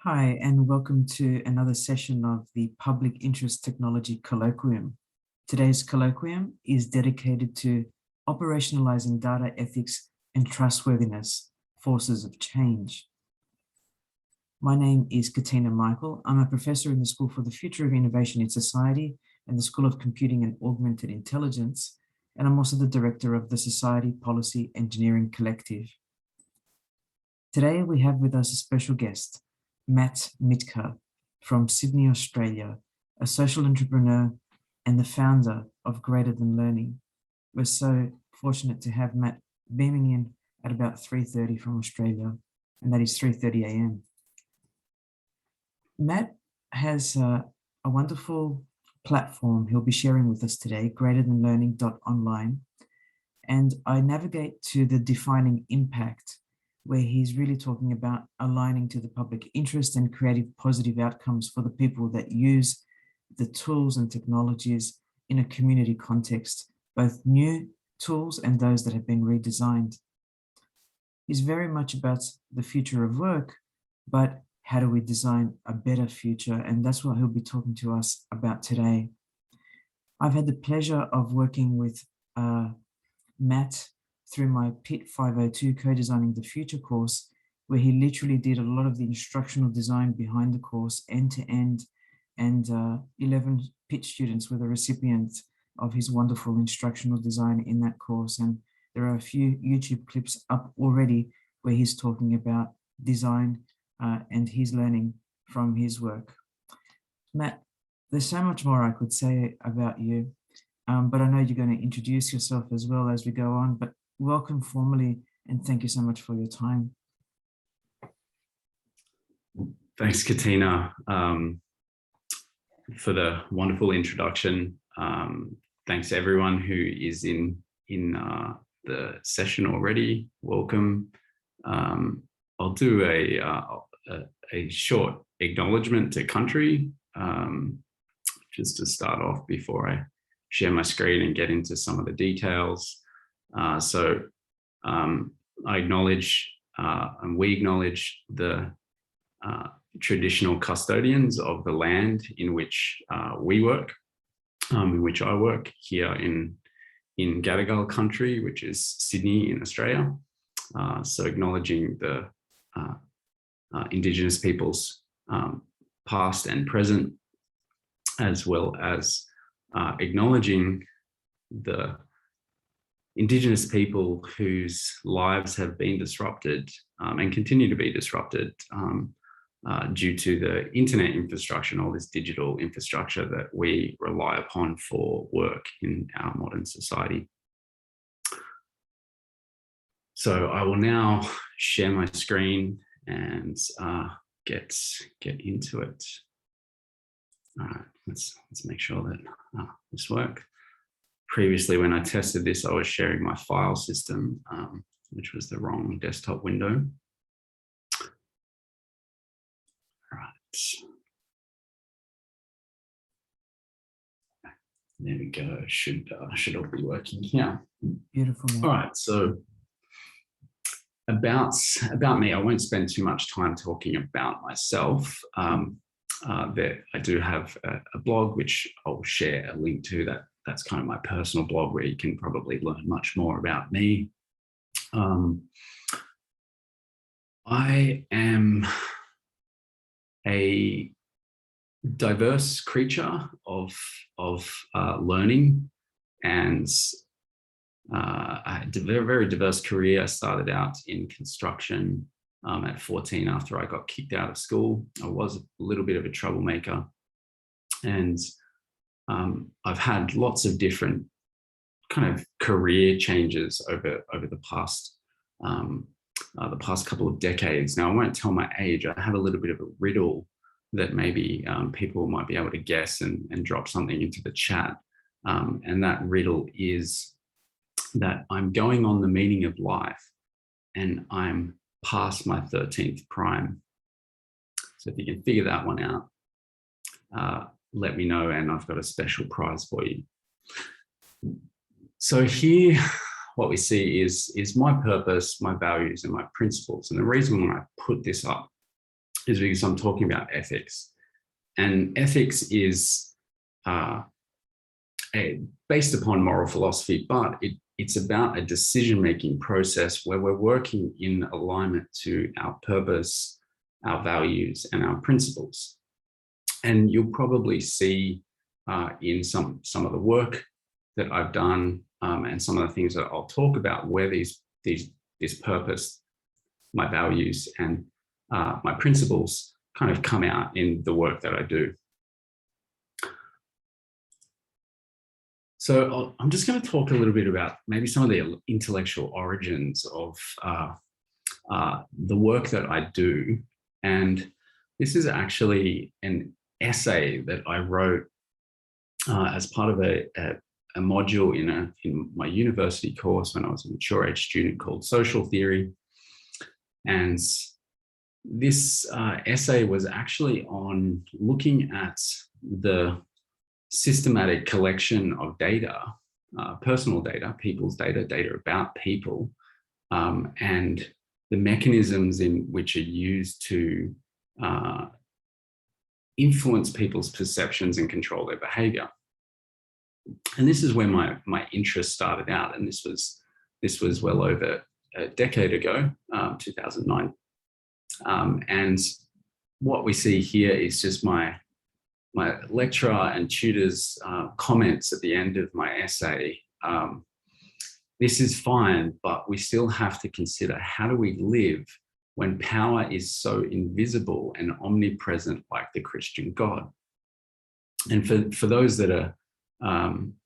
Hi, and welcome to another session of the Public Interest Technology Colloquium. Today's colloquium is dedicated to operationalizing data ethics and trustworthiness, forces of change. My name is Katina Michael. I'm a professor in the School for the Future of Innovation in Society and the School of Computing and Augmented Intelligence, and I'm also the director of the Society Policy Engineering Collective. Today, we have with us a special guest, Mathew Mytka from Sydney, Australia, a social entrepreneur and the founder of Greater Than Learning. We're so fortunate to have Matt beaming in at about 3:30 from Australia, and that is 3:30 a.m. Matt has a wonderful platform he'll be sharing with us today, greaterthanlearning.online, and I navigate to the defining impact, where he's really talking about aligning to the public interest and creating positive outcomes for the people that use the tools and technologies in a community context, both new tools and those that have been redesigned. He's very much about the future of work, but how do we design a better future? And that's what he'll be talking to us about today. I've had the pleasure of working with Matt through my PIT 502 Co-Designing the Future course, where he literally did a lot of the instructional design behind the course end to end, and 11 PIT students were the recipients of his wonderful instructional design in that course. And there are a few YouTube clips up already where he's talking about design and his learning from his work. Matt, there's so much more I could say about you, but I know you're going to introduce yourself as well as we go on, but welcome formally, and thank you so much for your time. Thanks, Katina, for the wonderful introduction. Thanks to everyone who is in the session already. Welcome. I'll do a short acknowledgement to country, just to start off before I share my screen and get into some of the details. So I acknowledge and we acknowledge the traditional custodians of the land in which we work, in which I work here in Gadigal country, which is Sydney in Australia. So acknowledging the Indigenous peoples past and present, as well as acknowledging the Indigenous people whose lives have been disrupted and continue to be disrupted due to the internet infrastructure and all this digital infrastructure that we rely upon for work in our modern society. So I will now share my screen and get into it. All right, let's make sure that this works. Previously, when I tested this, I was sharing my file system, which was the wrong desktop window. All right. There we go. Should all be working here. Beautiful. Man. All right. So about me, I won't spend too much time talking about myself. That I do have a blog, which I'll share a link to. That's kind of my personal blog, where you can probably learn much more about me. I am a diverse creature of learning, and I had a very diverse career. I started out in construction at 14 after I got kicked out of school. I was a little bit of a troublemaker, and I've had lots of different kind of career changes over the past couple of decades. Now, I won't tell my age. I have a little bit of a riddle that maybe people might be able to guess and drop something into the chat. And that riddle is that I'm going on the meaning of life, and I'm past my 13th prime. So if you can figure that one out, let me know, and I've got a special prize for you. So here, what we see is my purpose, my values, and my principles. And the reason when I put this up is because I'm talking about ethics. And ethics is based upon moral philosophy, but it's about a decision-making process where we're working in alignment to our purpose, our values, and our principles. And you'll probably see in some of the work that I've done and some of the things that I'll talk about where this purpose, my values, and my principles kind of come out in the work that I do. So I'm just going to talk a little bit about maybe some of the intellectual origins of the work that I do. And this is actually an essay that I wrote as part of a module in my university course when I was a mature age student called Social Theory. And this essay was actually on looking at the systematic collection of data, personal data, people's data, data about people, and the mechanisms in which are used to influence people's perceptions and control their behavior. And this is where my interest started out, and this was well over a decade ago, 2009. And what we see here is just my lecturer and tutor's comments at the end of my essay. This is fine, but we still have to consider, how do we live when power is so invisible and omnipresent like the Christian God? And for those that are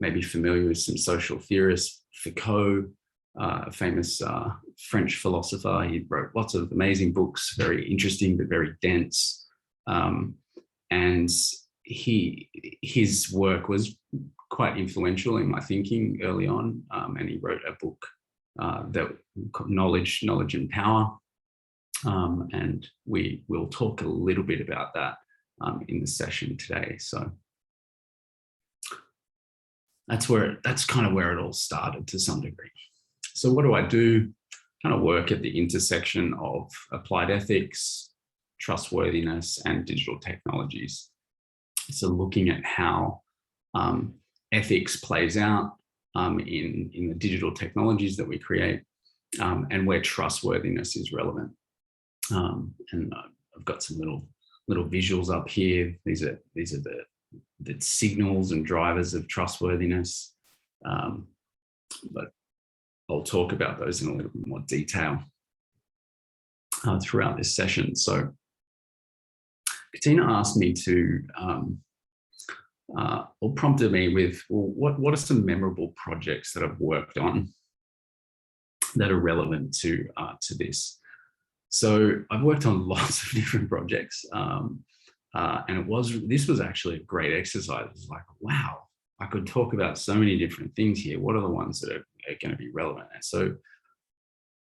maybe familiar with some social theorists, Foucault, a famous French philosopher, he wrote lots of amazing books, very interesting but very dense. And his work was quite influential in my thinking early on, and he wrote a book that called Knowledge and Power, and we will talk a little bit about that in the session today. So that's kind of where it all started to some degree. So what do I do? Kind of work at the intersection of applied ethics, trustworthiness, and digital technologies. So looking at how ethics plays out in the digital technologies that we create, and where trustworthiness is relevant. And I've got some little visuals up here. These are the signals and drivers of trustworthiness. But I'll talk about those in a little bit more detail throughout this session. So Katina asked me to, or prompted me with, well, what are some memorable projects that I've worked on that are relevant to this? So I've worked on lots of different projects, and this was actually a great exercise. It was like, wow, I could talk about so many different things here. What are the ones that are going to be relevant? And so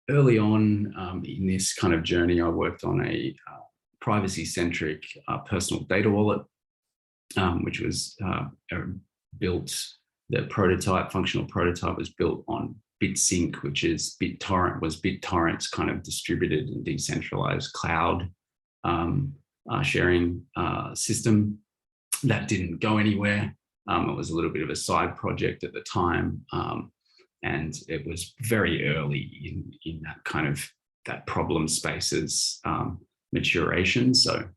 early on in this kind of journey, I worked on a privacy-centric personal data wallet, which was built, the functional prototype was built on BitSync, which is BitTorrent's kind of distributed and decentralized cloud sharing system. That didn't go anywhere. It was a little bit of a side project at the time, and it was very early in that kind of that problem space's maturation. So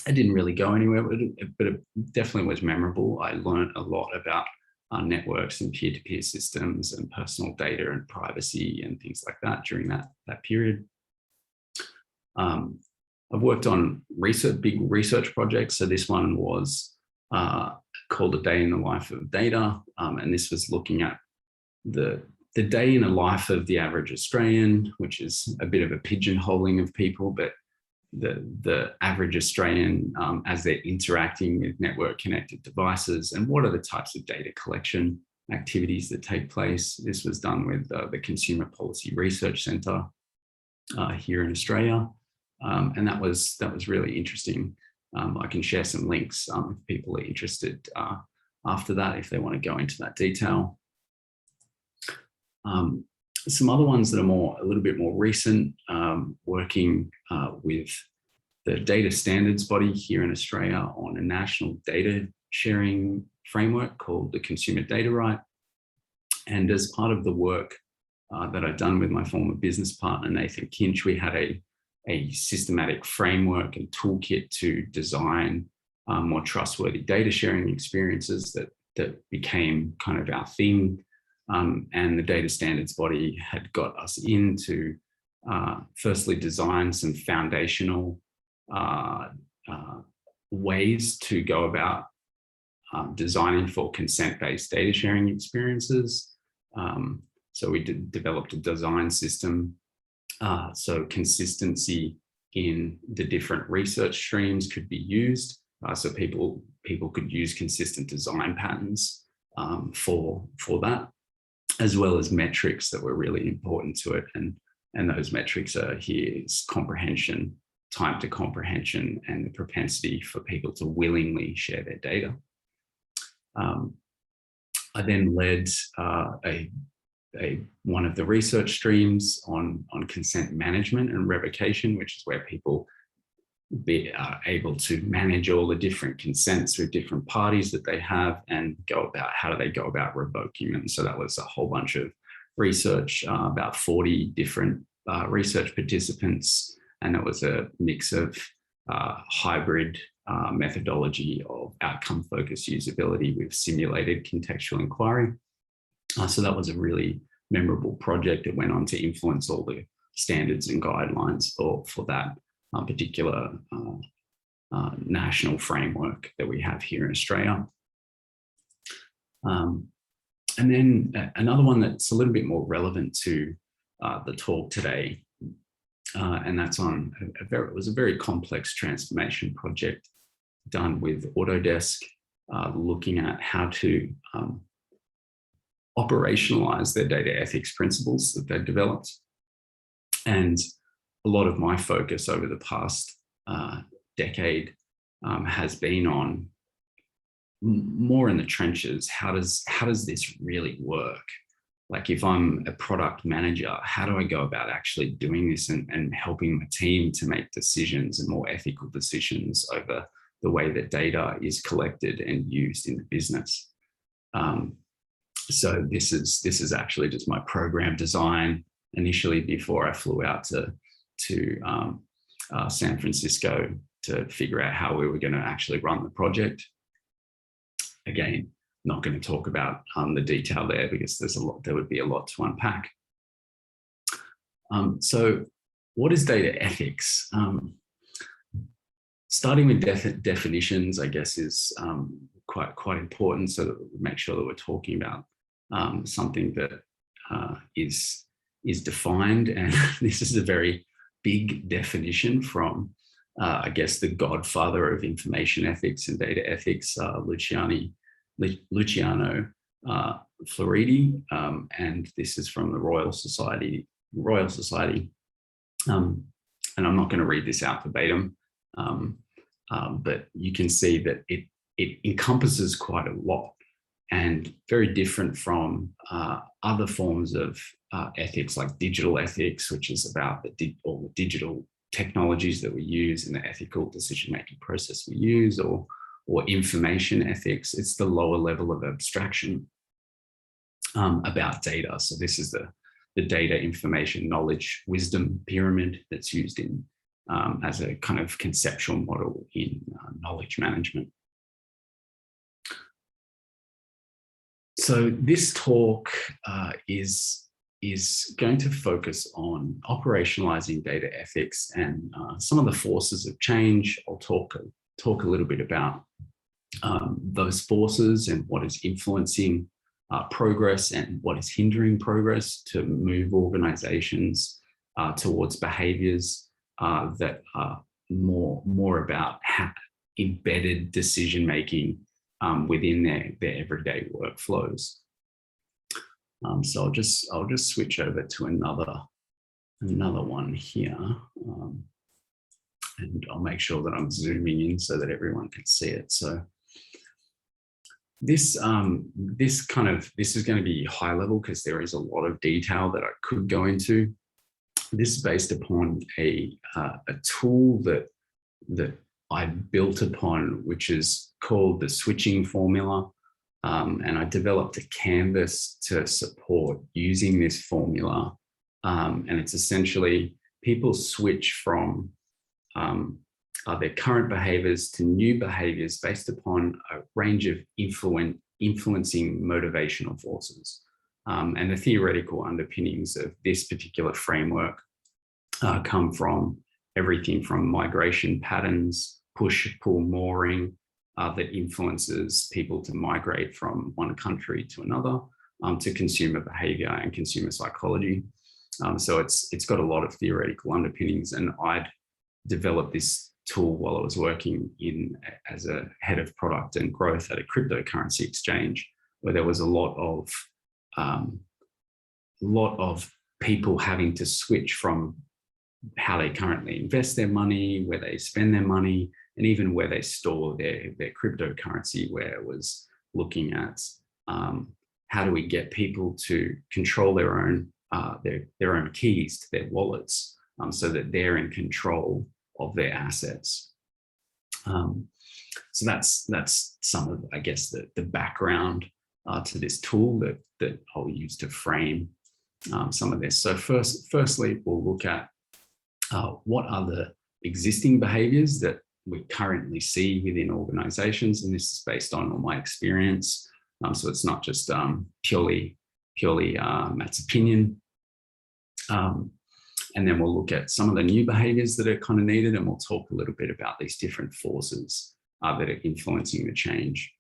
it didn't really go anywhere, but it definitely was memorable. I learned a lot about networks and peer-to-peer systems and personal data and privacy and things like that during that period. I've worked on big research projects. So this one was called A Day in the Life of Data. And this was looking at the day in the life of the average Australian, which is a bit of a pigeonholing of people, but the average Australian as they're interacting with network connected devices, and what are the types of data collection activities that take place. This was done with the Consumer Policy Research Centre here in Australia. And that was really interesting. I can share some links if people are interested after that, if they want to go into that detail. Some other ones that are a little bit more recent, working with the data standards body here in Australia on a national data sharing framework called the Consumer Data Right. And as part of the work that I'd done with my former business partner, Nathan Kinch, we had a systematic framework and toolkit to design more trustworthy data sharing experiences that became kind of our theme. And the data standards body had got us into firstly design some foundational ways to go about designing for consent-based data sharing experiences. So we developed a design system. So consistency in the different research streams could be used. So people could use consistent design patterns for that, as well as metrics that were really important to it. And those metrics are here's comprehension, time to comprehension, and the propensity for people to willingly share their data. I then led one of the research streams on consent management and revocation, which is where people are able to manage all the different consents with different parties that they have and go about how do they go about revoking them. So that was a whole bunch of research, about 40 different research participants, and it was a mix of hybrid methodology of outcome-focused usability with simulated contextual inquiry. So that was a really memorable project. It went on to influence all the standards and guidelines for that particular national framework that we have here in Australia. And then another one that's a little bit more relevant to the talk today, and that's on it was a very complex transformation project done with Autodesk, looking at how to operationalize their data ethics principles that they've developed. And a lot of my focus over the past decade has been on more in the trenches. How does this really work? Like if I'm a product manager, how do I go about actually doing this and helping my team to make decisions and more ethical decisions over the way that data is collected and used in the business? So this is actually just my program design initially before I flew out to San Francisco to figure out how we were going to actually run the project. Again, not going to talk about the detail there because there would be a lot to unpack. So what is data ethics? Starting with definitions, I guess, is quite important, so that we make sure that we're talking about something that is defined. And this is a very big definition from, I guess, the godfather of information ethics and data ethics, Luciano Floridi, and this is from the Royal Society. And I'm not going to read this out verbatim, but you can see that it encompasses quite a lot and very different from other forms of ethics like digital ethics, which is about all the digital technologies that we use in the ethical decision-making process we use, or information ethics. It's the lower level of abstraction about data. So this is the data, information, knowledge, wisdom pyramid that's used in as a kind of conceptual model in knowledge management. So this talk is going to focus on operationalizing data ethics and some of the forces of change. I'll talk a little bit about those forces and what is influencing progress and what is hindering progress to move organizations towards behaviors that are more about embedded decision-making within their everyday workflows. So I'll just switch over to another one here, and I'll make sure that I'm zooming in so that everyone can see it. So this is going to be high level because there is a lot of detail that I could go into. This is based upon a tool that that I built upon, which is called the switching formula. And I developed a canvas to support using this formula. And it's essentially people switch from their current behaviors to new behaviors based upon a range of influencing motivational forces. And the theoretical underpinnings of this particular framework come from everything from migration patterns, push, pull, mooring, that influences people to migrate from one country to another, to consumer behavior and consumer psychology. So it's got a lot of theoretical underpinnings, and I'd developed this tool while I was working as a head of product and growth at a cryptocurrency exchange, where there was a lot of people having to switch from how they currently invest their money, where they spend their money, and even where they store their cryptocurrency, where it was looking at how do we get people to control their own keys to their wallets, so that they're in control of their assets. So that's some of, I guess, the background to this tool that I'll use to frame some of this. So firstly, we'll look at what are the existing behaviors that we currently see within organizations, and this is based on all my experience. So it's not just purely Matt's opinion. And then we'll look at some of the new behaviors that are kind of needed, and we'll talk a little bit about these different forces that are influencing the change.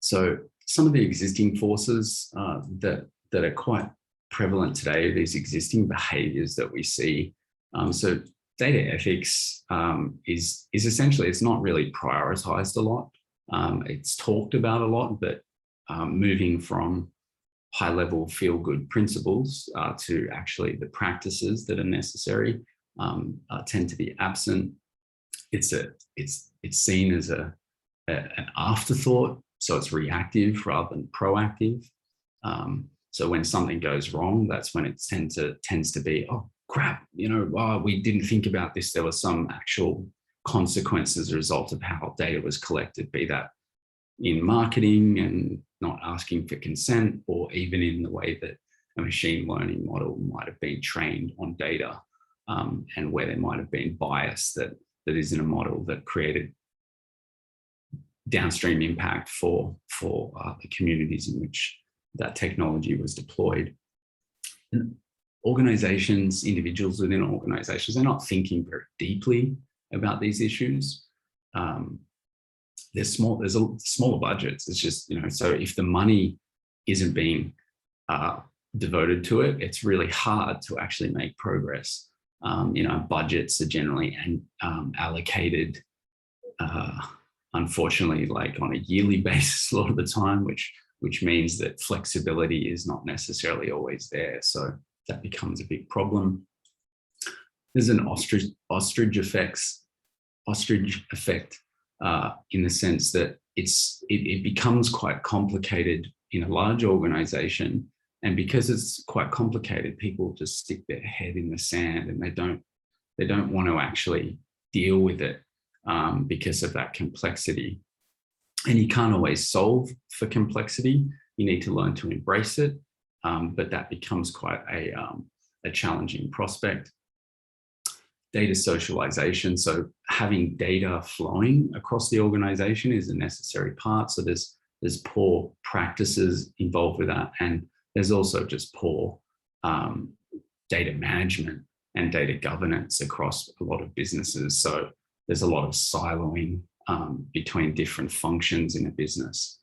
So some of the existing forces that are quite prevalent today, these existing behaviors that we see. So data ethics is essentially, it's not really prioritized a lot. It's talked about a lot, but moving from high-level feel-good principles to actually the practices that are necessary tend to be absent. It's seen as an afterthought, so it's reactive rather than proactive. So when something goes wrong, that's when it tends to be, oh crap, we didn't think about this. There was some actual consequence as a result of how data was collected, be that in marketing and not asking for consent, or even in the way that a machine learning model might have been trained on data, and where there might have been bias that is in a model that created downstream impact for the communities in which that technology was deployed. And organizations, individuals within organizations, they're not thinking very deeply about these issues. There's smaller budgets. It's just, so if the money isn't being devoted to it, it's really hard to actually make progress. Budgets are generally allocated, unfortunately, like on a yearly basis a lot of the time, which means that flexibility is not necessarily always there. So that becomes a big problem. There's an ostrich effect in the sense that it becomes quite complicated in a large organization. And because it's quite complicated, people just stick their head in the sand, and they don't want to actually deal with it because of that complexity. And you can't always solve for complexity. You need to learn to embrace it, but that becomes quite a challenging prospect. Data socialization, so having data flowing across the organization is a necessary part. So there's poor practices involved with that, and there's also just poor data management and data governance across a lot of businesses. So there's a lot of siloing between different functions in a business.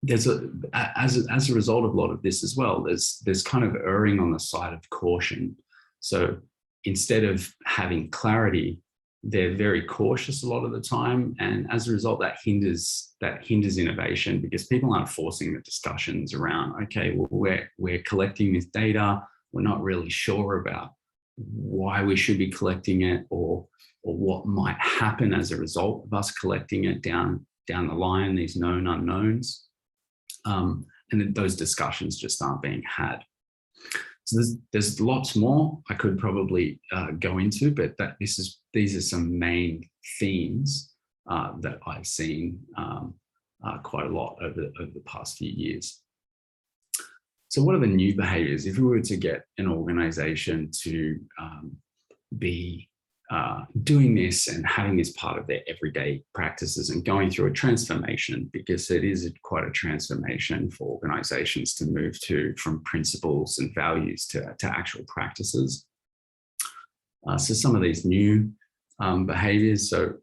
As a result of a lot of this as well, there's kind of erring on the side of caution. So instead of having clarity, they're very cautious a lot of the time, and as a result, that hinders innovation, because people aren't forcing the discussions around, okay, well, we're collecting this data, we're not really sure about why we should be collecting it, or what might happen as a result of us collecting it down the line, these known unknowns. And those discussions just aren't being had. So there's lots more I could probably go into, but these are some main themes that I've seen quite a lot over the past few years. So what are the new behaviors? If we were to get an organization to be doing this and having this part of their everyday practices and going through a transformation, because it is quite a transformation for organizations to move from principles and values to actual practices. So some of these new behaviors, so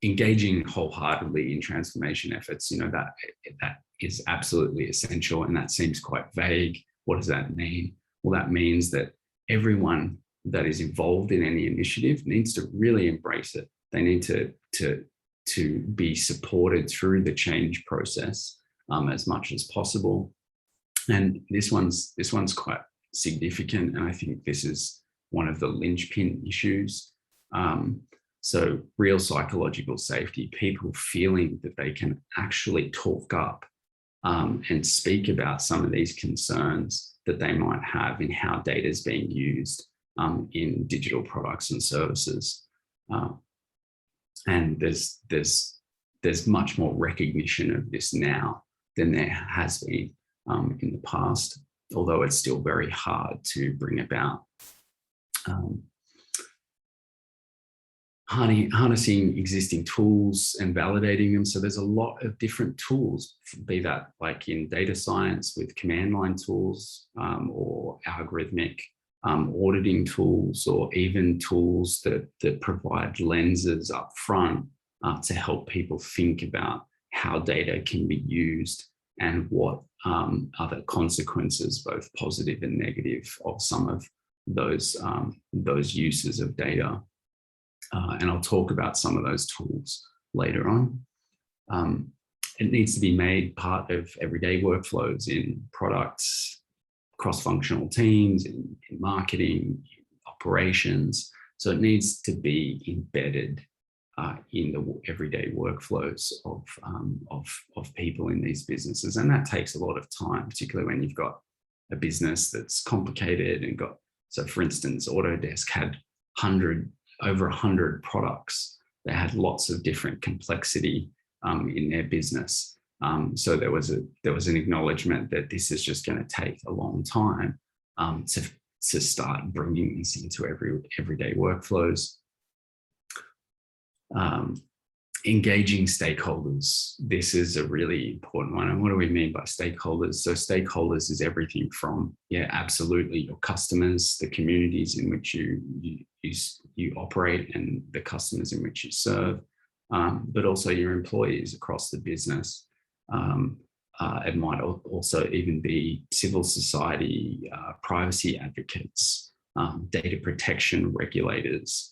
engaging wholeheartedly in transformation efforts, that is absolutely essential, and that seems quite vague. What does that mean? Well, that means that everyone that is involved in any initiative needs to really embrace it. They need to be supported through the change process as much as possible. And this one's quite significant, and I think this is one of the linchpin issues. So real psychological safety, people feeling that they can actually talk up and speak about some of these concerns that they might have in how data is being used in digital products and services. And there's much more recognition of this now than there has been in the past, although it's still very hard to bring about. Harnessing existing tools and validating them. So there's a lot of different tools, be that like in data science with command line tools or algorithmic auditing tools, or even tools that provide lenses up front to help people think about how data can be used and what other consequences, both positive and negative, of some of those uses of data. And I'll talk about some of those tools later on. It needs to be made part of everyday workflows in products, cross-functional teams, in marketing, in operations. So it needs to be embedded in the everyday workflows of people in these businesses. And that takes a lot of time, particularly when you've got a business that's complicated and so for instance, Autodesk had over 100 products. They had lots of different complexity in their business. So there was an acknowledgement that this is just going to take a long time to start bringing this into everyday workflows. Engaging stakeholders. This is a really important one. And what do we mean by stakeholders? So stakeholders is everything from, absolutely your customers, the communities in which you operate and the customers in which you serve, but also your employees across the business. It might also even be civil society, privacy advocates, data protection regulators.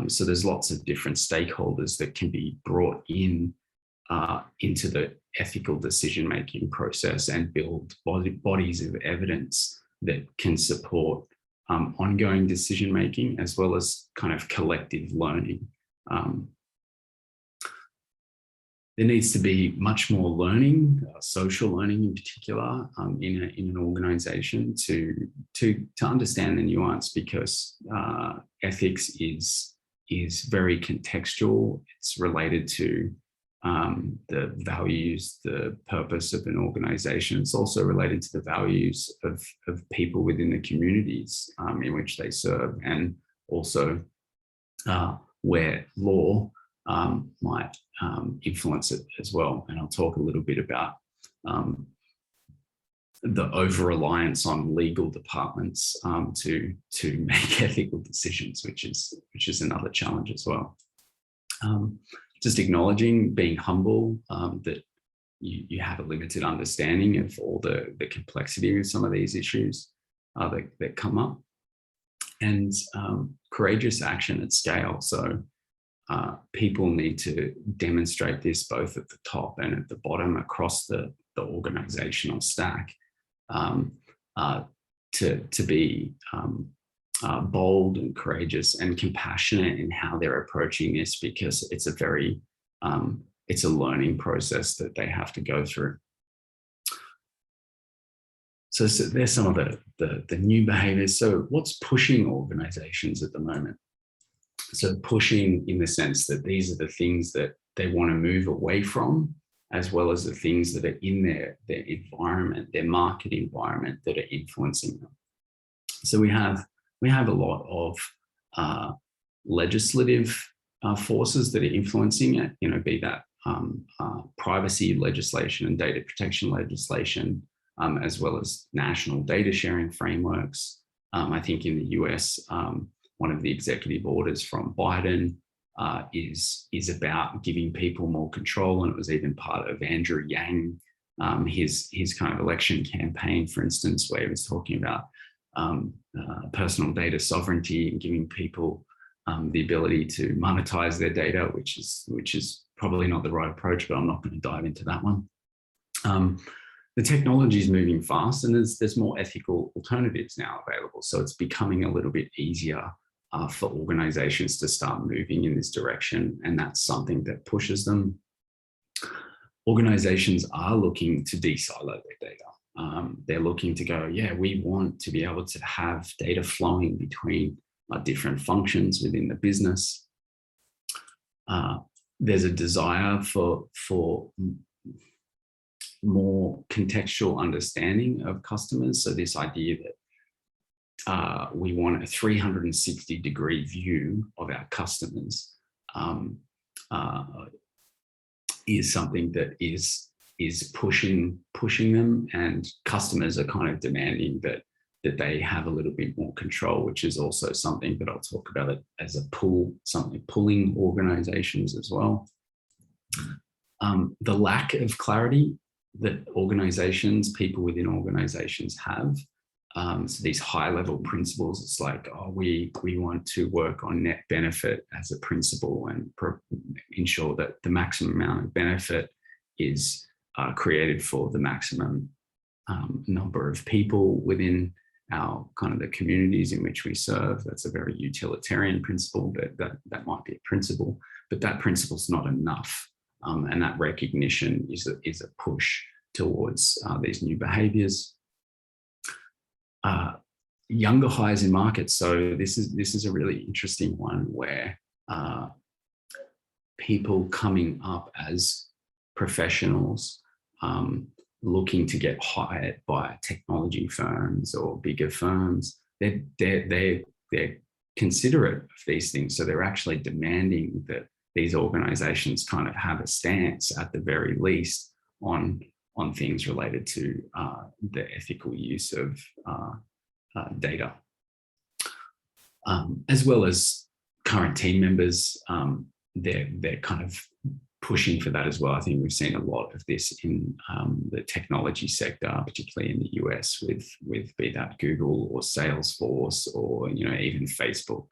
So there's lots of different stakeholders that can be brought in into the ethical decision-making process and build bodies of evidence that can support ongoing decision-making as well as kind of collective learning. There needs to be much more learning, social learning in particular, in an organization to understand the nuance, because ethics is very contextual. It's related to the values, the purpose of an organization. It's also related to the values of people within the communities in which they serve, and also where law might influence it as well. And I'll talk a little bit about the over-reliance on legal departments to make ethical decisions, which is another challenge as well. Just acknowledging, being humble, that you have a limited understanding of all the complexity of some of these issues that come up, and courageous action at scale. So people need to demonstrate this both at the top and at the bottom across the organizational stack, to be bold and courageous and compassionate in how they're approaching this, because it's it's a learning process that they have to go through. So there's some of the new behaviors. So what's pushing organizations at the moment? So pushing in the sense that these are the things that they want to move away from, as well as the things that are in their environment, their market environment, that are influencing them. So we have a lot of legislative forces that are influencing it, be that privacy legislation and data protection legislation, as well as national data sharing frameworks. I think in the US, one of the executive orders from Biden is about giving people more control, and it was even part of Andrew Yang, his kind of election campaign, for instance, where he was talking about personal data sovereignty and giving people the ability to monetize their data, which is probably not the right approach, but I'm not going to dive into that one. The technology is moving fast, and there's more ethical alternatives now available. So it's becoming a little bit easier for organizations to start moving in this direction, and that's something that pushes them. Organizations are looking to de-silo their data. They're looking to go, yeah, we want to be able to have data flowing between different functions within the business. There's a desire for more contextual understanding of customers. So this idea that we want a 360-degree view of our customers is something that is pushing them, and customers are kind of demanding that they have a little bit more control, which is also something that I'll talk about it as a pull, something pulling organizations as well. The lack of clarity that people within organizations have. So these high-level principles, it's like, oh, we want to work on net benefit as a principle and ensure that the maximum amount of benefit is created for the maximum number of people within our kind of the communities in which we serve. That's a very utilitarian principle, but that might be a principle, but that principle is not enough. And that recognition is a push towards these new behaviors. Younger hires in markets. So this is a really interesting one where people coming up as professionals looking to get hired by technology firms or bigger firms, they're considerate of these things. So they're actually demanding that these organizations kind of have a stance, at the very least, on things related to the ethical use of data, as well as current team members. They're kind of pushing for that as well. I think we've seen a lot of this in the technology sector, particularly in the US, with be that Google or Salesforce or even Facebook,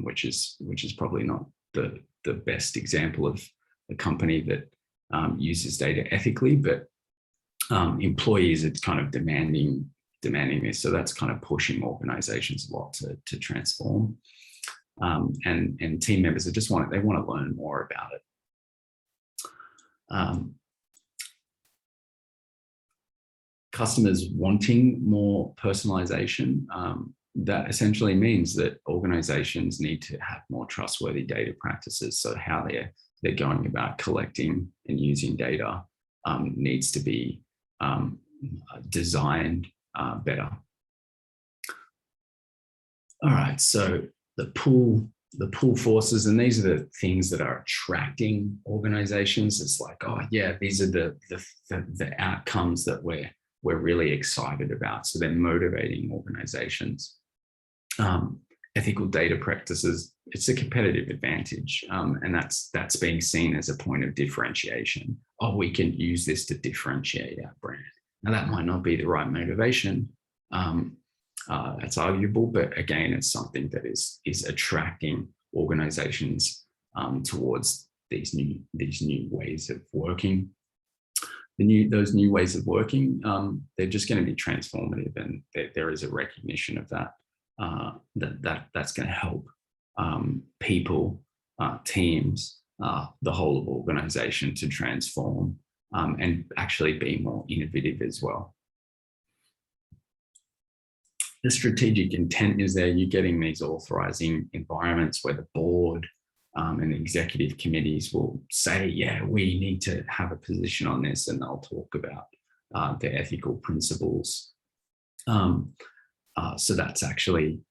which is probably not the best example of a company that uses data ethically, but employees are kind of demanding this. So that's kind of pushing organizations a lot to transform. And team members they want to learn more about it. Customers wanting more personalization, that essentially means that organizations need to have more trustworthy data practices. So how they're going about collecting and using data needs to be designed better. All right, so the pull forces, and these are the things that are attracting organizations. It's like, oh yeah, these are the outcomes that we're really excited about. So they're motivating organizations. Ethical data practices, it's a competitive advantage, and that's being seen as a point of differentiation. Oh, we can use this to differentiate our brand. Now that might not be the right motivation. That's arguable, but again, it's something that is attracting organizations towards these new ways of working. Those new ways of working, they're just going to be transformative, and there is a recognition of that. That's going to help people, teams, the whole of organization to transform and actually be more innovative as well. the strategic intent is there. You're getting these authorizing environments where the board and executive committees will say, yeah, we need to have a position on this, and they'll talk about the ethical principles. So that's actually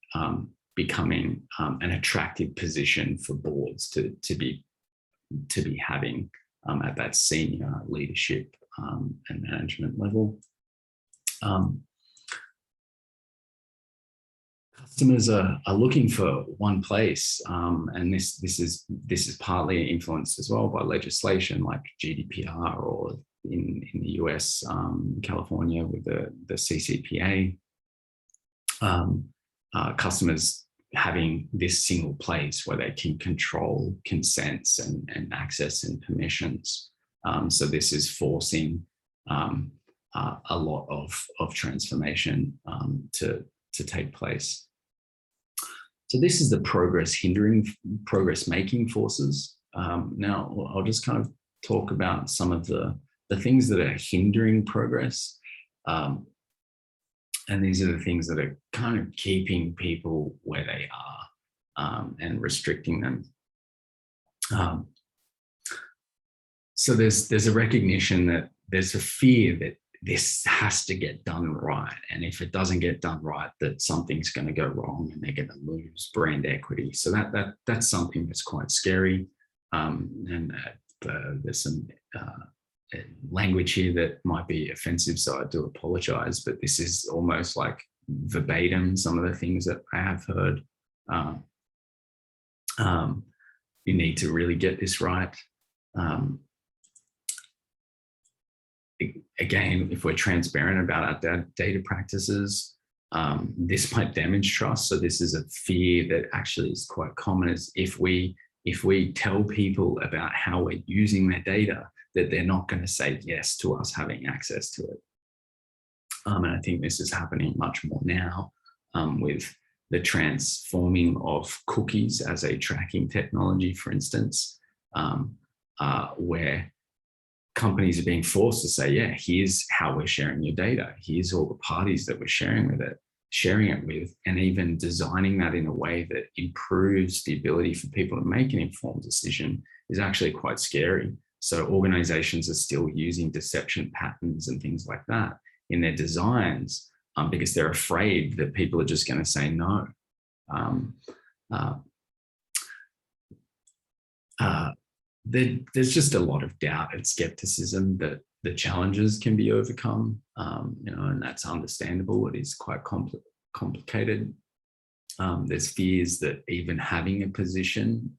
becoming an attractive position for boards to be having at that senior leadership and management level. Customers are looking for one place, and this is partly influenced as well by legislation like GDPR, or in the US, California with the CCPA. Customers having this single place where they can control consents and access and permissions. So this is forcing a lot of transformation to take place. So this is the progress making forces. Now I'll just kind of talk about some of the things that are hindering progress. And these are the things that are kind of keeping people where they are and restricting them. So there's a recognition that there's a fear that this has to get done right. And if it doesn't get done right, that something's going to go wrong and they're going to lose brand equity. So that's something that's quite scary. And there's some language here that might be offensive, so I do apologize, but this is almost like verbatim some of the things that I have heard. You need to really get this right. Again, if we're transparent about our data practices, this might damage trust. So this is a fear that actually is quite common, is if we tell people about how we're using their data, that they're not going to say yes to us having access to it. And I think this is happening much more now with the transforming of cookies as a tracking technology, for instance, where companies are being forced to say, yeah, here's how we're sharing your data. Here's all the parties that we're sharing it with, and even designing that in a way that improves the ability for people to make an informed decision is actually quite scary. So organizations are still using deception patterns and things like that in their designs because they're afraid that people are just going to say no. There's just a lot of doubt and skepticism that the challenges can be overcome, and that's understandable. It is quite complicated. There's fears that even having a position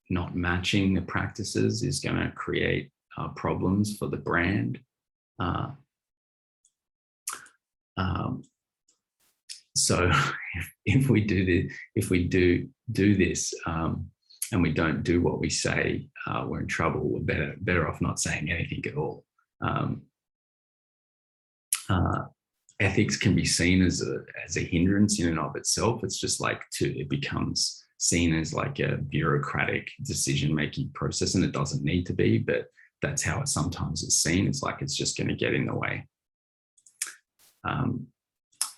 not matching the practices is going to create problems for the brand. So if we do this and we don't do what we say, we're in trouble. We're better off not saying anything at all. Ethics can be seen as a hindrance in and of itself. It's just like it becomes seen as like a bureaucratic decision-making process, and it doesn't need to be, but that's how it sometimes is seen. It's like it's just going to get in the way.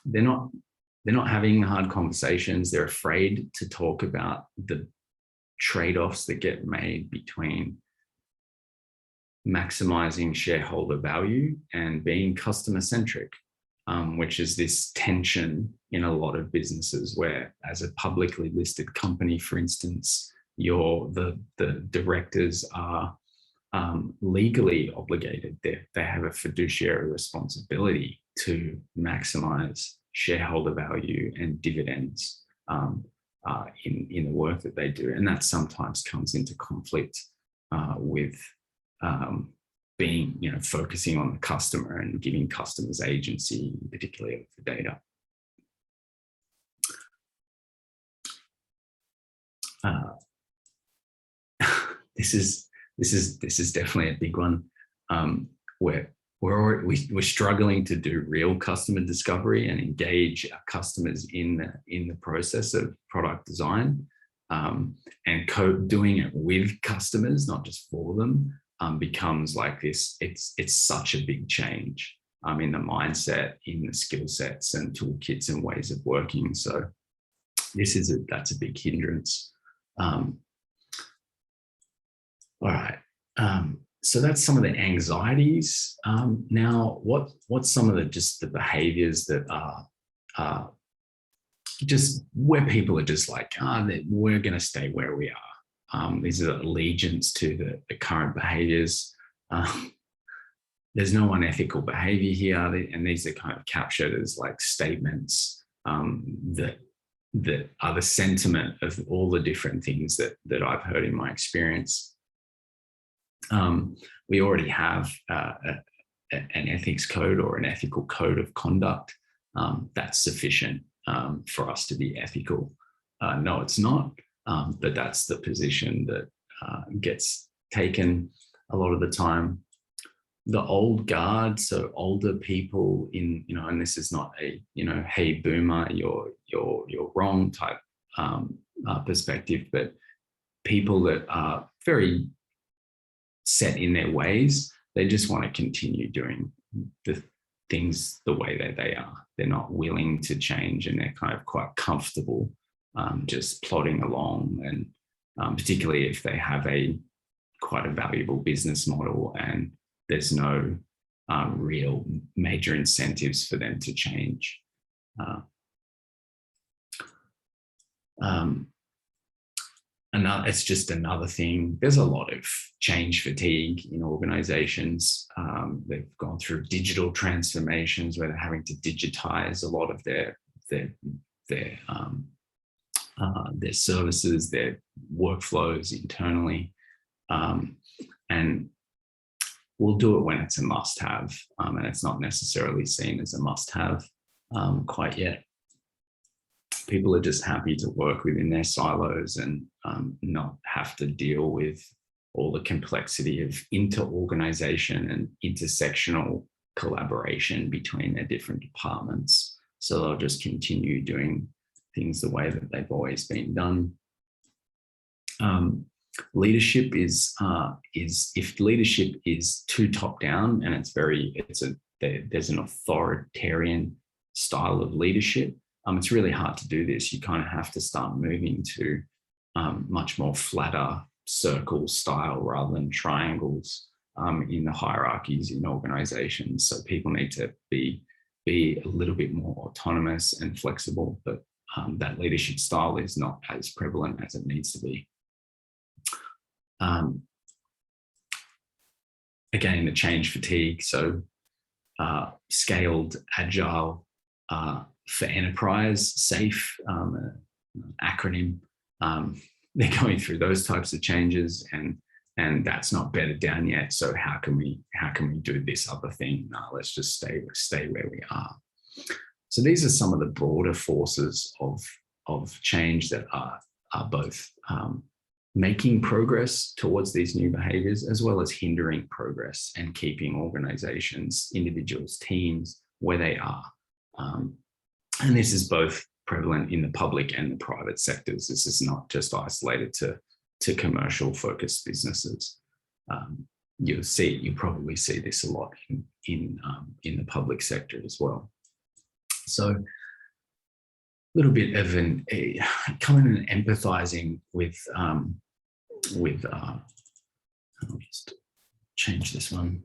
They're not having hard conversations. They're afraid to talk about the trade-offs that get made between maximizing shareholder value and being customer-centric, which is this tension in a lot of businesses where, as a publicly listed company, for instance, the directors are legally obligated. They have a fiduciary responsibility to maximize shareholder value and dividends in the work that they do. And that sometimes comes into conflict with being, focusing on the customer and giving customers agency, particularly of the data. This is definitely a big one, where we're struggling to do real customer discovery and engage our customers in the process of product design, and doing it with customers, not just for them, becomes like this. It's such a big change. in the mindset, in the skill sets and toolkits and ways of working. So that's a big hindrance. All right. So that's some of the anxieties. Now, what's some of the behaviors that are just where people are just like, we're going to stay where we are. These are allegiance to the current behaviors. There's no unethical behavior here, and these are kind of captured as like statements that are the sentiment of all the different things that I've heard in my experience. We already have an ethics code or an ethical code of conduct that's sufficient for us to be ethical. No, it's not, but that's the position that gets taken a lot of the time. The old guard, so older people in, and this is not a, hey boomer, you're wrong type perspective, but people that are very set in their ways, they just want to continue doing the things the way that they are. They're not willing to change, and they're kind of quite comfortable just plodding along, and particularly if they have quite a valuable business model and there's no real major incentives for them to change. It's just another thing. There's a lot of change fatigue in organizations. They've gone through digital transformations where they're having to digitize a lot of their services, their workflows internally. And we'll do it when it's a must-have, and it's not necessarily seen as a must-have quite yet. People are just happy to work within their silos and not have to deal with all the complexity of inter-organization and intersectional collaboration between their different departments. So they'll just continue doing things the way that they've always been done. Leadership is if leadership is too top down and there's an authoritarian style of leadership, it's really hard to do this. You kind of have to start moving to much more flatter circle style rather than triangles in the hierarchies in organizations. So people need to be a little bit more autonomous and flexible, but that leadership style is not as prevalent as it needs to be. Again, the change fatigue. So scaled, agile, for enterprise, SAFE, acronym. They're going through those types of changes, and that's not bedded down yet. So how can we do this other thing? No, let's just stay where we are. So these are some of the broader forces of change that are both making progress towards these new behaviors, as well as hindering progress and keeping organizations, individuals, teams where they are. And this is both prevalent in the public and the private sectors. This is not just isolated to commercial focused businesses. You'll probably see this a lot in the public sector as well. So a little bit of coming and empathizing with I'll just change this one.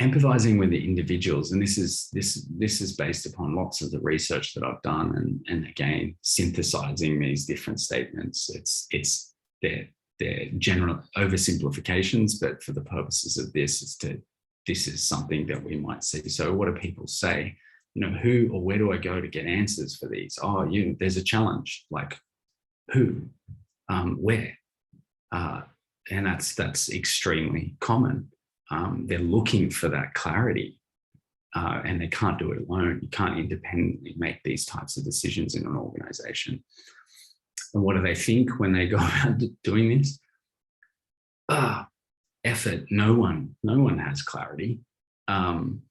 Empathizing with the individuals, and this is based upon lots of the research that I've done, and again synthesizing these different statements. They're general oversimplifications, but for the purposes of this is something that we might see. So what do people say? Who or where do I go to get answers for these? Oh, there's a challenge. Like who, where, and that's extremely common. They're looking for that clarity, and they can't do it alone. You can't independently make these types of decisions in an organization. And what do they think when they go about doing this? Effort. No one has clarity. And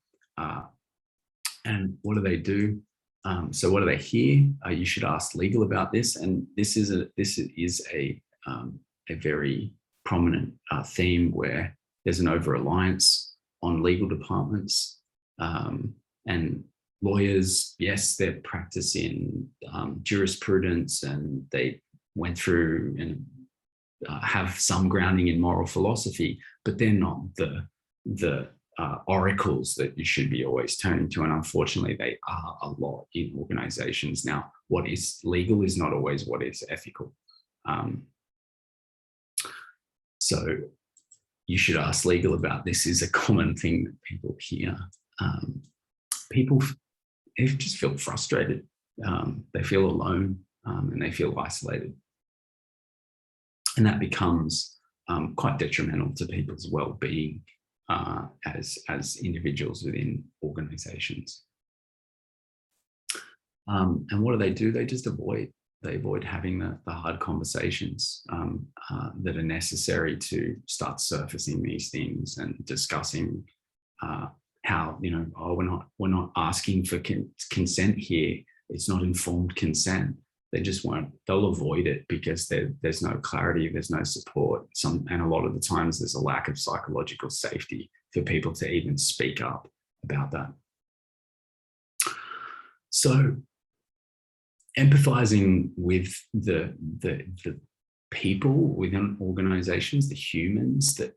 what do they do? So what do they hear? You should ask legal about this. And this is a very prominent theme where there's an over-reliance on legal departments, and lawyers, yes, they're practicing jurisprudence, and they went through and have some grounding in moral philosophy, but they're not the oracles that you should be always turning to. And unfortunately, they are a lot in organizations. Now, what is legal is not always what is ethical. So you should ask legal about this is a common thing that people hear. People just feel frustrated. They feel alone, and they feel isolated. And that becomes quite detrimental to people's well-being as individuals within organizations. And what do? They just avoid having the hard conversations that are necessary to start surfacing these things and discussing how, we're not asking for consent here. It's not informed consent. They just won't. They'll avoid it because there's no clarity, there's no support. And a lot of the times there's a lack of psychological safety for people to even speak up about that. So empathizing with the people within organizations, the humans that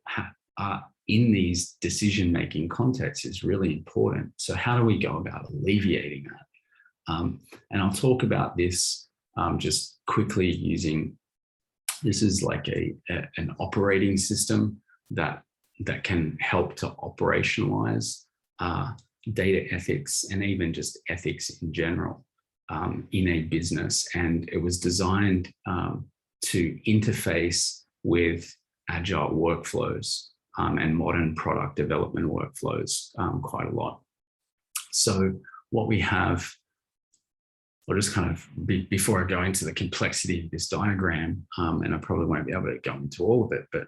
are in these decision-making contexts is really important. So how do we go about alleviating that? And I'll talk about this just quickly using, this is like an operating system that can help to operationalize data ethics and even just ethics in general in a business. And it was designed to interface with agile workflows and modern product development workflows quite a lot. So what we have, I'll just kind of, before I go into the complexity of this diagram, and I probably won't be able to go into all of it, but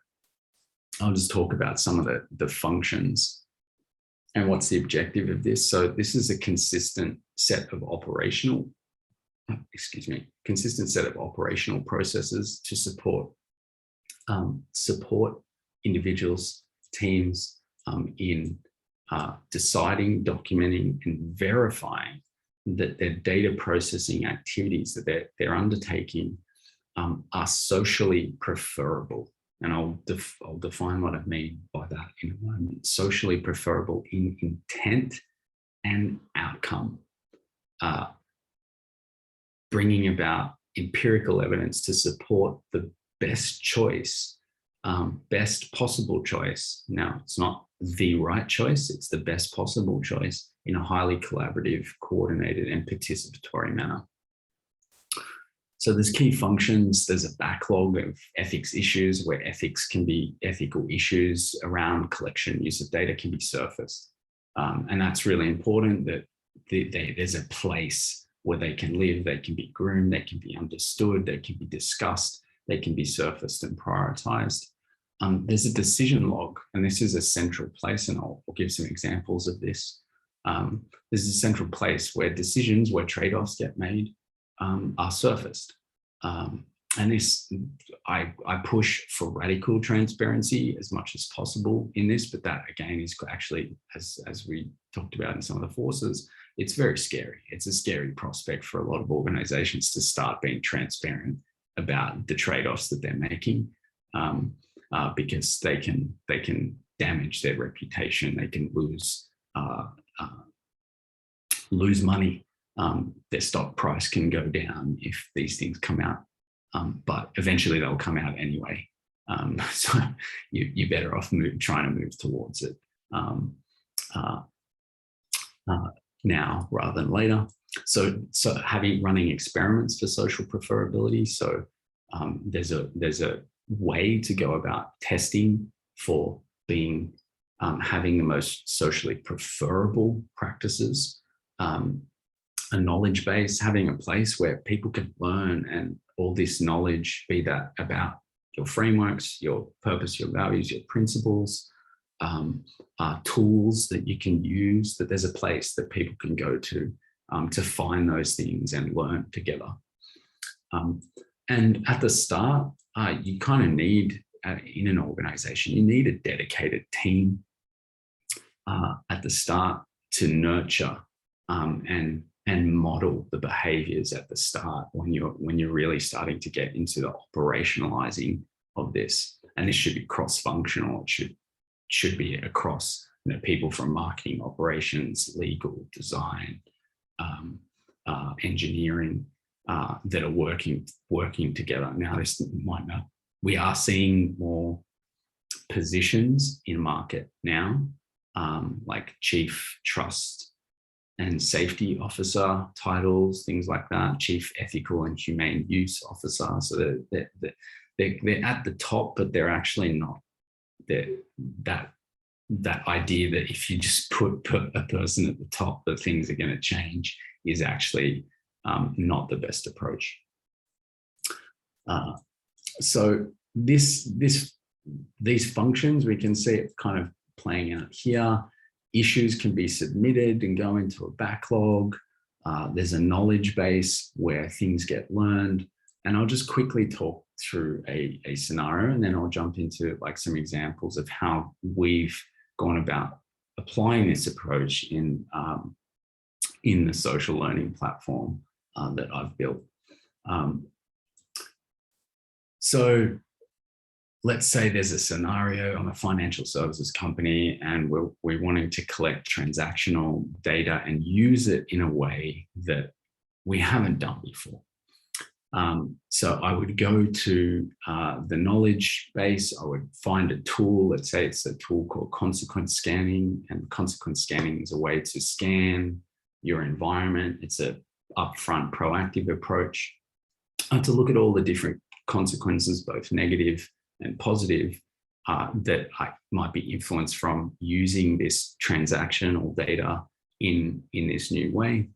I'll just talk about some of the functions and what's the objective of this. So this is a consistent set of operational processes to support individuals, teams in deciding, documenting, and verifying that their data processing activities that they're undertaking are socially preferable. And I'll define what I mean by that in a moment. Socially preferable in intent and outcome, bringing about empirical evidence to support the best choice, best possible choice. Now, it's not the right choice, it's the best possible choice in a highly collaborative, coordinated, and participatory manner. So there's key functions. There's a backlog of ethics issues where ethical issues around collection, use of data can be surfaced. And that's really important, that there's a place where they can live, they can be groomed, they can be understood, they can be discussed, they can be surfaced and prioritized. There's a decision log, and this is a central place, and I'll give some examples of this. There's a central place where decisions, where trade-offs get made, are surfaced. And this, I push for radical transparency as much as possible in this, but that again is actually, as we talked about in some of the forces, it's very scary. It's a scary prospect for a lot of organizations to start being transparent about the trade-offs that they're making, because they can damage their reputation, they can lose money. Their stock price can go down if these things come out, but eventually they'll come out anyway. So you're better off trying to move towards it now rather than later. So running experiments for social preferability. So there's a way to go about testing for being having the most socially preferable practices. A knowledge base, having a place where people can learn, and all this knowledge, be that about your frameworks, your purpose, your values, your principles, tools that you can use, that there's a place that people can go to find those things and learn together. And at the start, you kind of need in an organization, you need a dedicated team at the start to nurture and model the behaviors at the start when you're really starting to get into the operationalizing of this. And this should be cross-functional. It should be across, people from marketing, operations, legal, design, engineering, that are working together. Now, this might not. We are seeing more positions in market now, like chief trust and safety officer titles, things like that, chief ethical and humane use officer. So they're at the top, but they're actually not. That idea that if you just put a person at the top, that things are going to change is actually not the best approach. So these functions, we can see it kind of playing out here. Issues can be submitted and go into a backlog. There's a knowledge base where things get learned. And I'll just quickly talk through a scenario, and then I'll jump into like some examples of how we've gone about applying this approach in the social learning platform that I've built. So let's say there's a scenario. I'm a financial services company, and we're wanting to collect transactional data and use it in a way that we haven't done before. So I would go to the knowledge base. I would find a tool. Let's say it's a tool called consequence scanning, and consequence scanning is a way to scan your environment. It's a upfront proactive approach to look at all the different consequences, both negative and positive, that might be influenced from using this transactional data in this new way.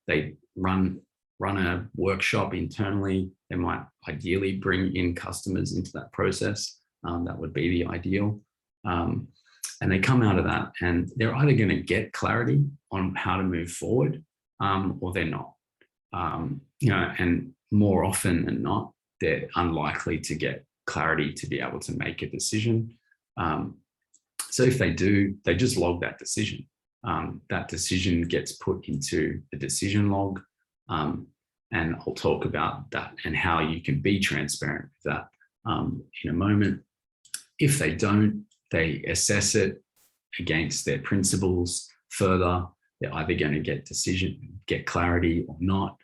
They run a workshop internally. They might ideally bring in customers into that process. That would be the ideal. And they come out of that and they're either going to get clarity on how to move forward, or they're not. And more often than not, they're unlikely to get clarity to be able to make a decision. So if they do, they just log that decision. That decision gets put into the decision log. And I'll talk about that and how you can be transparent with that in a moment. If they don't, they assess it against their principles further. They're either going to get clarity or not.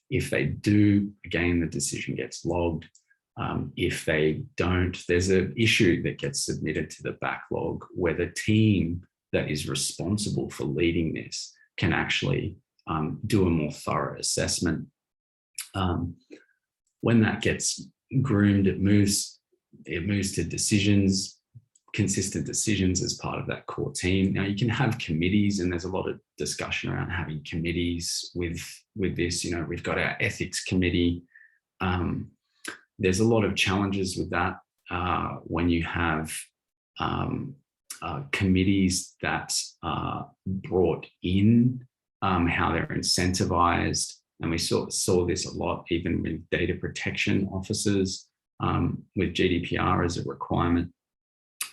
If they do, again, the decision gets logged. If they don't, there's an issue that gets submitted to the backlog where the team that is responsible for leading this can actually do a more thorough assessment. When that gets groomed, it moves to decisions, consistent decisions as part of that core team. Now you can have committees, and there's a lot of discussion around having committees with this. We've got our ethics committee. There's a lot of challenges with that when you have committees that are brought in, how they're incentivized. And we saw this a lot even with data protection officers, with GDPR as a requirement,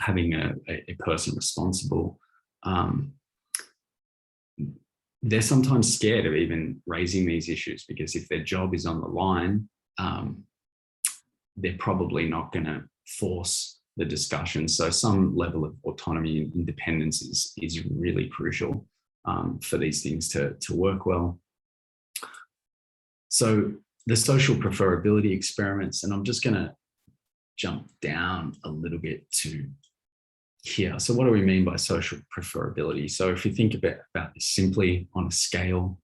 having a person responsible. They're sometimes scared of even raising these issues because if their job is on the line, they're probably not going to force the discussion. So some level of autonomy and independence is really crucial for these things to work well. So the social preferability experiments, and I'm just going to jump down a little bit to here. So what do we mean by social preferability? So if you think about this simply on a scale,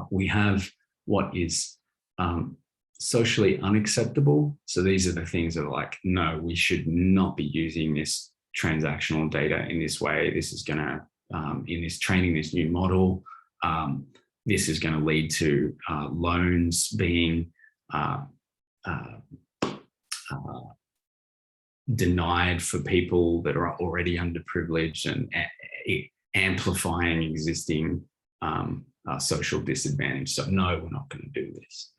we have what is socially unacceptable. So these are the things that are like, no, we should not be using this transactional data in this way. This is going to, in this training, this new model, this is going to lead to loans being denied for people that are already underprivileged and amplifying existing social disadvantage. So no, we're not going to do this.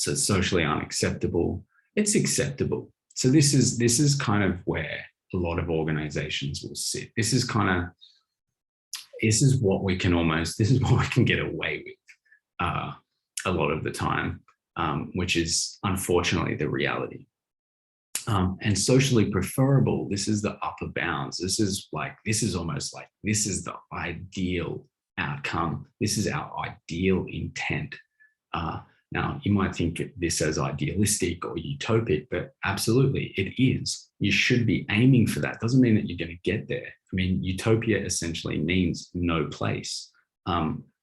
So socially unacceptable. It's acceptable. So this is kind of where a lot of organizations will sit. This is what we can get away with a lot of the time, which is unfortunately the reality. And socially preferable, this is the upper bounds. This is almost like this is the ideal outcome. This is our ideal intent. Now, you might think of this as idealistic or utopic, but absolutely it is. You should be aiming for that. Doesn't mean that you're going to get there. I mean, utopia essentially means no place.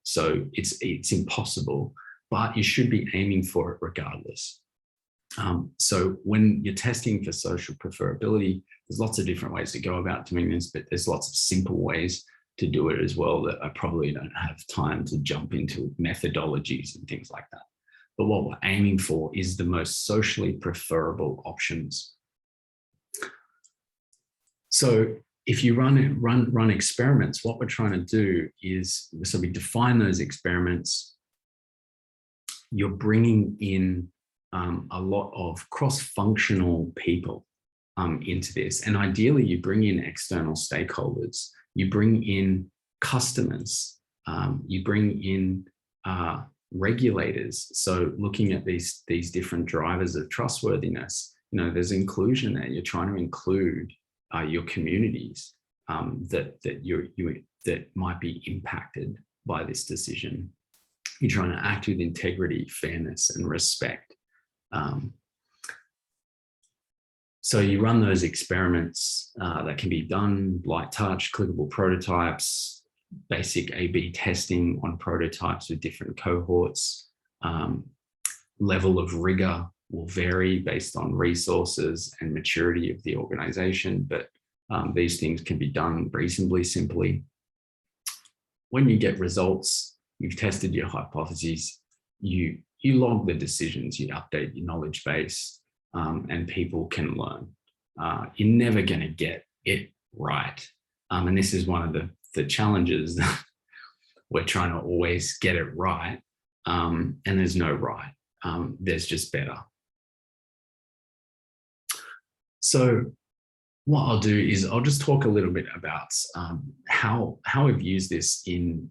So it's impossible, but you should be aiming for it regardless. So when you're testing for social preferability, there's lots of different ways to go about doing this, but there's lots of simple ways to do it as well that I probably don't have time to jump into methodologies and things like that. But what we're aiming for is the most socially preferable options. So if you run experiments, what we're trying to do is, so we define those experiments, you're bringing in a lot of cross-functional people into this. And ideally, you bring in external stakeholders, you bring in customers, you bring in regulators. So looking at these different drivers of trustworthiness, there's inclusion there. You're trying to include your communities that might be impacted by this decision. You're trying to act with integrity, fairness, and respect. So you run those experiments that can be done, light touch, clickable prototypes, basic A/B testing on prototypes with different cohorts. Level of rigor will vary based on resources and maturity of the organization, but these things can be done reasonably simply. When you get results, you've tested your hypotheses, you log the decisions, you update your knowledge base, and people can learn. You're never going to get it right. And this is one of the challenges that we're trying to always get it right. And there's no right. There's just better. So what I'll do is I'll just talk a little bit about how we've used this in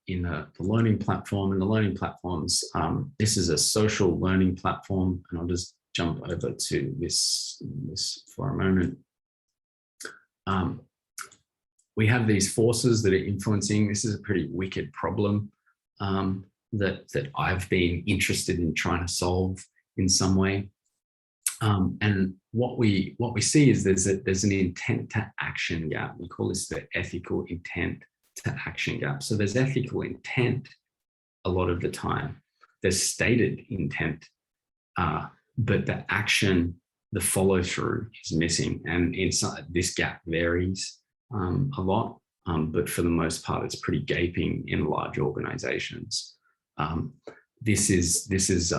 the learning platform. And the learning platforms, this is a social learning platform, and I'll just jump over to this for a moment. We have these forces that are influencing. This is a pretty wicked problem that I've been interested in trying to solve in some way. And what we see is there's an intent to action gap. We call this the ethical intent to action gap. So there's ethical intent a lot of the time. There's stated intent, but the action, the follow through is missing. And inside this gap varies a lot, but for the most part, it's pretty gaping in large organizations. This is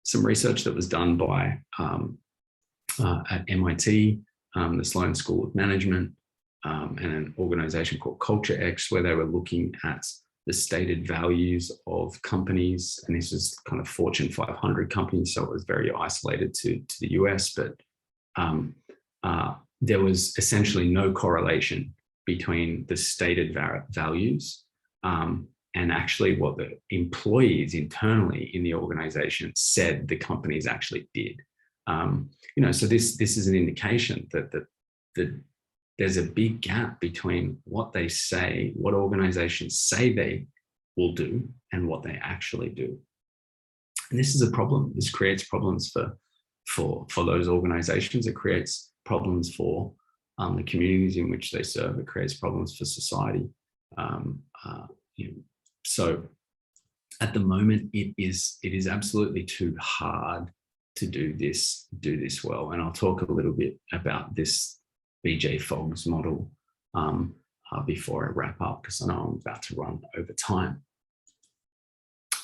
some research that was done by at MIT, the Sloan School of Management, and an organization called Culture X, where they were looking at the stated values of companies. And this is kind of Fortune 500 companies, so it was very isolated to the US, but there was essentially no correlation between the stated values and actually what the employees internally in the organization said the companies actually did. So this is an indication that there's a big gap between what they say, what organizations say they will do, and what they actually do. And this is a problem. This creates problems for those organizations. It creates problems for the communities in which they serve. It creates problems for society. So at the moment, it is absolutely too hard to do this well. And I'll talk a little bit about this BJ Fogg's model before I wrap up, because I know I'm about to run over time.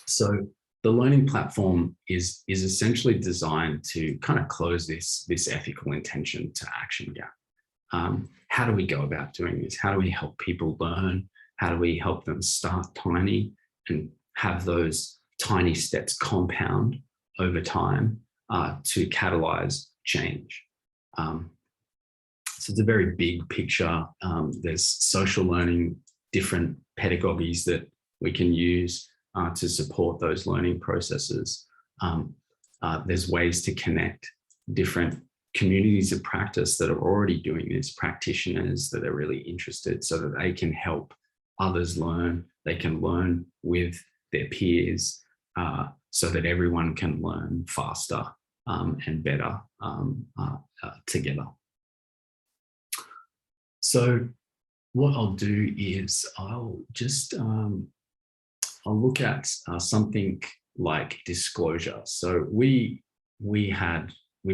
So the learning platform is essentially designed to kind of close this ethical intention to action gap. How do we go about doing this? How do we help people learn? How do we help them start tiny and have those tiny steps compound over time to catalyze change. So it's a very big picture. There's social learning, different pedagogies that we can use to support those learning processes. There's ways to connect different communities of practice that are already doing this, practitioners that are really interested, so that they can help others learn. They can learn with their peers, so that everyone can learn faster and better together. So what I'll do is I'll just I'll look at something like disclosure. So we've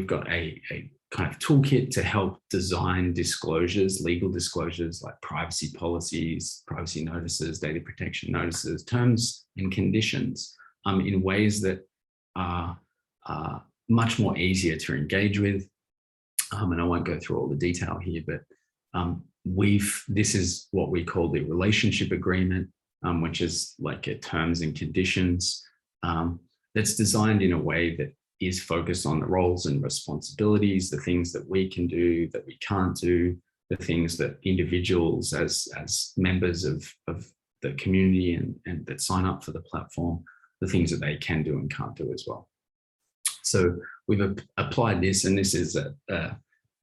got a kind of toolkit to help design disclosures, legal disclosures like privacy policies, privacy notices, data protection notices, terms and conditions in ways that are much more easier to engage with. And I won't go through all the detail here, but this is what we call the relationship agreement, which is like a terms and conditions that's designed in a way that is focused on the roles and responsibilities, the things that we can do, that we can't do, the things that individuals as members of the community and that sign up for the platform, the things that they can do and can't do as well. So we've applied this, and this is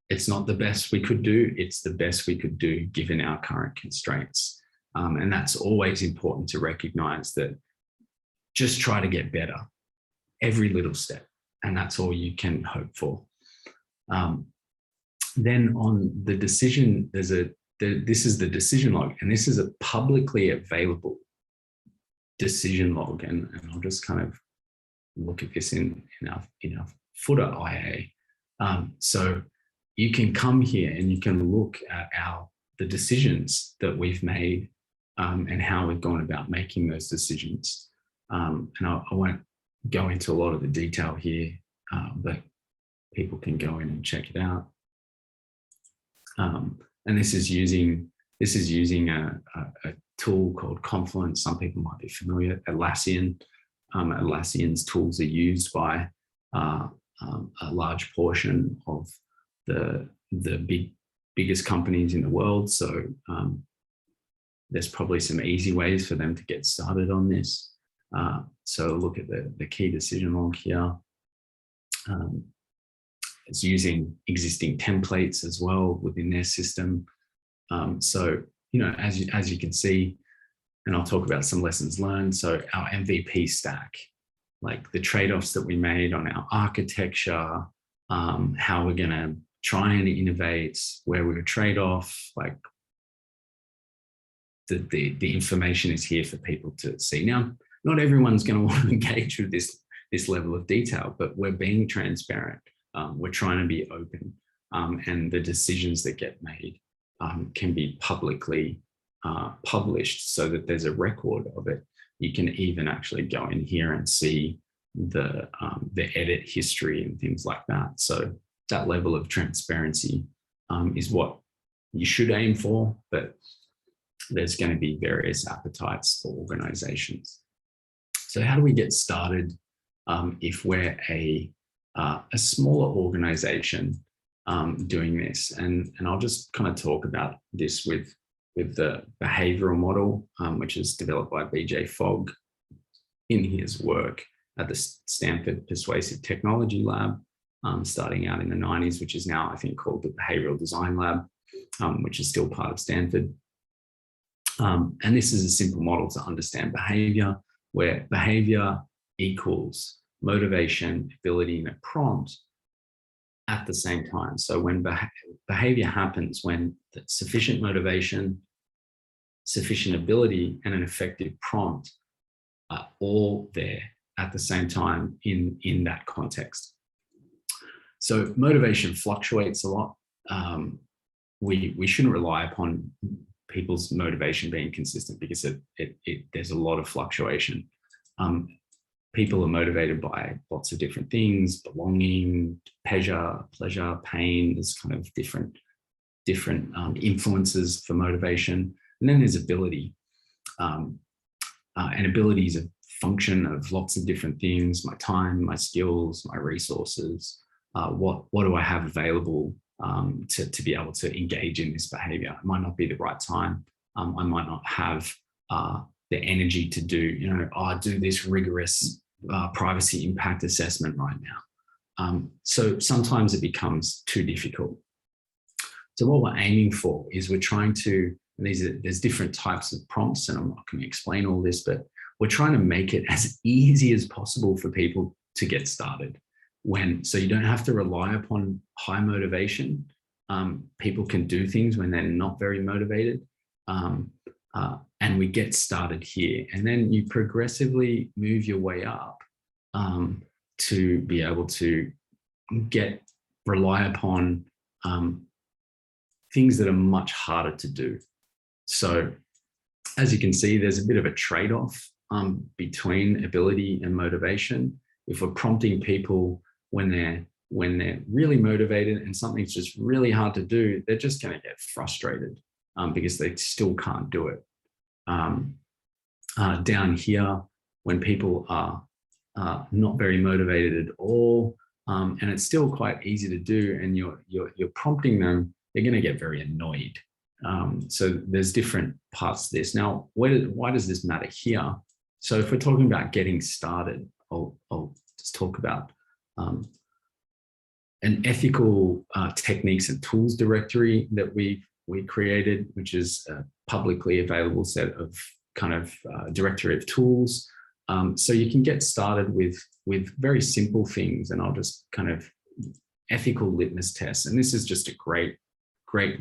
it's not the best we could do, it's the best we could do given our current constraints. And that's always important to recognize, that just try to get better every little step, and that's all you can hope for. Then on the decision, this is the decision log, and this is a publicly available decision log, and I'll just kind of look at this in our footer IA. So you can come here and you can look at the decisions that we've made and how we've gone about making those decisions. And I won't go into a lot of the detail here, but people can go in and check it out. And this is using a tool called Confluence. Some people might be familiar. Atlassian. Atlassian's tools are used by a large portion of the biggest companies in the world. So there's probably some easy ways for them to get started on this. So look at the key decision log here. It's using existing templates as well within their system. So, as you can see, and I'll talk about some lessons learned. So our MVP stack, like the trade-offs that we made on our architecture, how we're going to try and innovate, where we're going to trade off, like the information is here for people to see. Now, not everyone's going to want to engage with this level of detail, but we're being transparent. We're trying to be open, and the decisions that get made can be publicly published so that there's a record of it. You can even actually go in here and see the edit history and things like that. So that level of transparency is what you should aim for, but there's going to be various appetites for organizations. So how do we get started if we're a smaller organization doing this? And I'll just kind of talk about this with the behavioral model, which is developed by BJ Fogg in his work at the Stanford Persuasive Technology Lab, starting out in the 90s, which is now, I think, called the Behavioral Design Lab, which is still part of Stanford. And this is a simple model to understand behavior, where behavior equals motivation, ability, and a prompt at the same time. So when behavior happens, when sufficient motivation, sufficient ability, and an effective prompt are all there at the same time in that context. So motivation fluctuates a lot. We shouldn't rely upon people's motivation being consistent, because there's a lot of fluctuation. People are motivated by lots of different things: belonging, pleasure, pain. There's kind of different influences for motivation. And then there's ability. And ability is a function of lots of different things: my time, my skills, my resources. What do I have available to be able to engage in this behavior? It might not be the right time. I might not have the energy to do this rigorous privacy impact assessment right now. So sometimes it becomes too difficult. So what we're aiming for is we're trying to, and there's different types of prompts, and I'm not going to explain all this, but we're trying to make it as easy as possible for people to get started. So you don't have to rely upon high motivation. People can do things when they're not very motivated. And we get started here, and then you progressively move your way up to be able to rely upon things that are much harder to do. So as you can see, there's a bit of a trade-off between ability and motivation. If we're prompting people when they're really motivated and something's just really hard to do, they're just going to get frustrated because they still can't do it. Down here, when people are not very motivated at all, and it's still quite easy to do, and you're prompting them, they're going to get very annoyed. So there's different parts to this. Now, why does this matter here? So if we're talking about getting started, I'll just talk about an ethical techniques and tools directory that we created, which is a publicly available set of directory of tools. So you can get started with very simple things, and I'll just ethical litmus tests. And this is just a great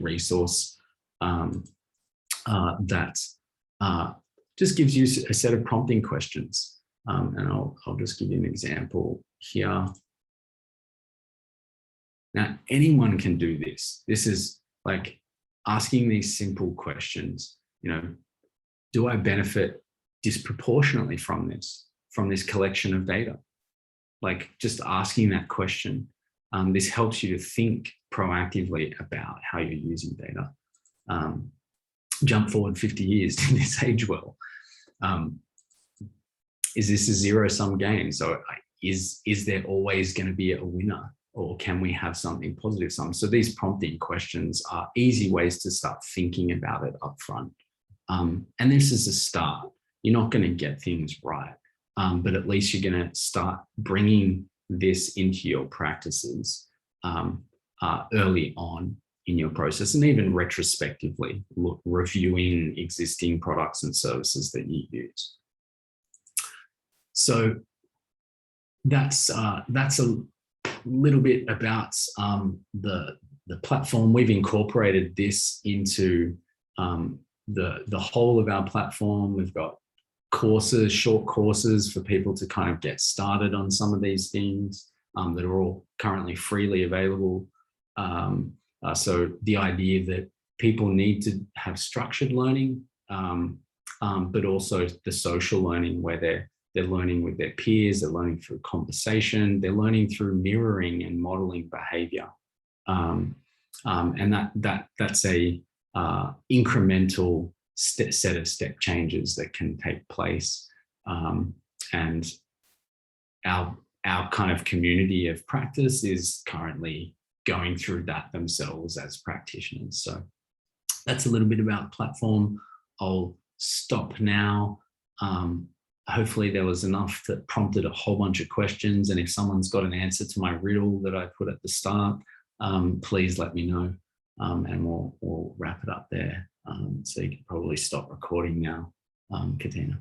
resource that just gives you a set of prompting questions. And I'll just give you an example here. Now, anyone can do this. This is like asking these simple questions. Do I benefit disproportionately from this collection of data? Like just asking that question. This helps you to think proactively about how you're using data. Jump forward 50 years, did this age well? Is this a zero-sum game? So is there always going to be a winner, or can we have something positive sum? So these prompting questions are easy ways to start thinking about it up front. And this is a start. You're not going to get things right, but at least you're going to start bringing this into your practices early on in your process, and even retrospectively reviewing existing products and services that you use. So that's a little bit about the platform. We've incorporated this into the whole of our platform. We've got courses, short courses for people to get started on some of these things that are all currently freely available. So the idea that people need to have structured learning, but also the social learning where they're learning with their peers, they're learning through conversation, they're learning through mirroring and modeling behavior. And that's a incremental set of step changes that can take place. And our community of practice is currently going through that themselves as practitioners. So that's a little bit about platform. I'll stop now. Hopefully there was enough that prompted a whole bunch of questions. And if someone's got an answer to my riddle that I put at the start, please let me know, and we'll wrap it up there. So you can probably stop recording now, Katina.